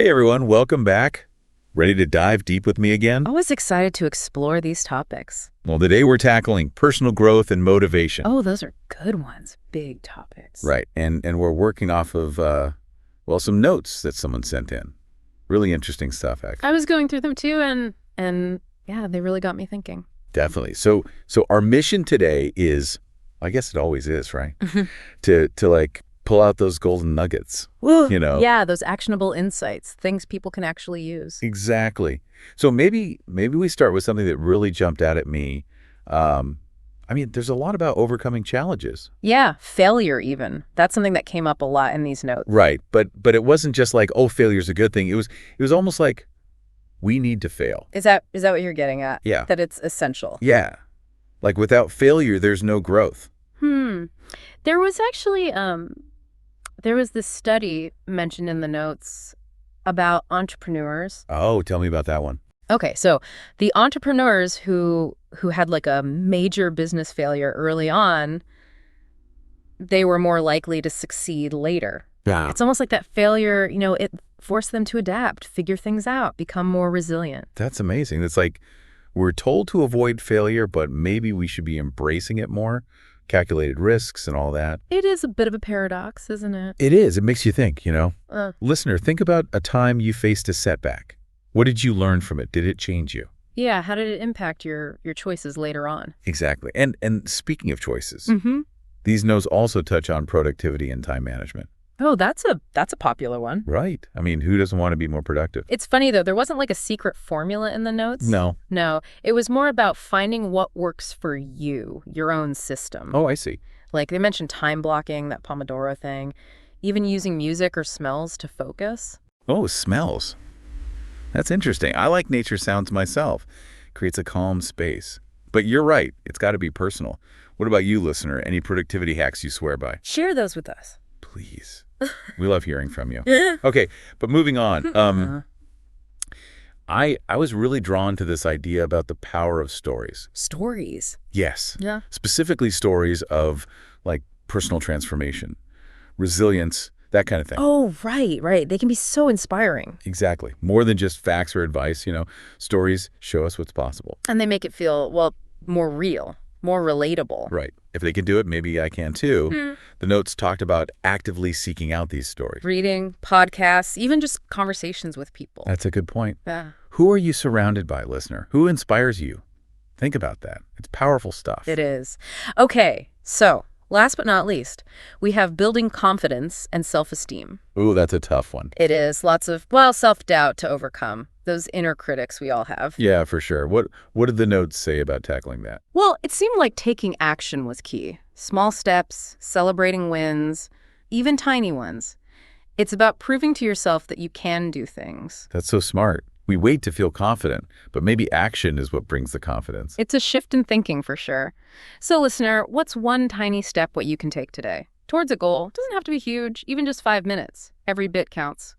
Hey everyone, welcome back. Ready to dive deep with me again? Always excited to explore these topics. Well, today we're tackling personal growth and motivation. Oh, those are good ones. Big topics. Right, and we're working off of, some notes that someone sent in. Really interesting stuff, actually. I was going through them too, and yeah, they really got me thinking. Definitely. So our mission today is, I guess it always is, right? To pull out those golden nuggets. Yeah, those actionable insights, things people can actually use. Exactly. So maybe we start with something that really jumped out at me. There's a lot about overcoming challenges. Yeah, failure even. That's something that came up a lot in these notes. Right. But it wasn't just like, oh, failure's a good thing. It was almost like we need to fail. Is that what you're getting at? Yeah. That it's essential. Yeah. Like without failure, there's no growth. There was actually there was this study mentioned in the notes about entrepreneurs. Oh, tell me about that one. Okay, so the entrepreneurs who had like a major business failure early on, they were more likely to succeed later. Yeah. It's almost like that failure, it forced them to adapt, figure things out, become more resilient. That's amazing. It's like we're told to avoid failure, but maybe we should be embracing it more. Calculated risks and all that. It is a bit of a paradox, isn't it? It is. It makes you think, Listener, think about a time you faced a setback. What did you learn from it? Did it change you? Yeah, how did it impact your choices later on? Exactly. And speaking of choices, these notes also touch on productivity and time management. Oh, that's a popular one. Right. I mean, who doesn't want to be more productive? It's funny, though. There wasn't like a secret formula in the notes. No. No. It was more about finding what works for you, your own system. Oh, I see. Like they mentioned time blocking, that Pomodoro thing, even using music or smells to focus. Oh, smells. That's interesting. I like nature sounds myself. Creates a calm space. But you're right. It's got to be personal. What about you, listener? Any productivity hacks you swear by? Share those with us. Please. We love hearing from you. Okay, but moving on. I was really drawn to this idea about the power of stories. Stories? Yes. Yeah. Specifically stories of like personal transformation, resilience, that kind of thing. Oh, right. They can be so inspiring. Exactly. More than just facts or advice, stories show us what's possible. And they make it feel, more real, more relatable. Right. If they can do it, maybe I can too. The notes talked about actively seeking out these stories. Reading, podcasts, even just conversations with people. That's a good point. Yeah. Who are you surrounded by, listener? Who inspires you? Think about that. It's powerful stuff. It is. Okay, so last but not least, we have building confidence and self-esteem. Ooh, that's a tough one. It is. Lots of, self-doubt to overcome. Those inner critics we all have. Yeah, for sure. What did the notes say about tackling that? Well, it seemed like taking action was key. Small steps, celebrating wins, even tiny ones. It's about proving to yourself that you can do things. That's so smart. We wait to feel confident, but maybe action is what brings the confidence. It's a shift in thinking for sure. So listener, what's one tiny step what you can take today? Towards a goal. Doesn't have to be huge, even just 5 minutes. Every bit counts.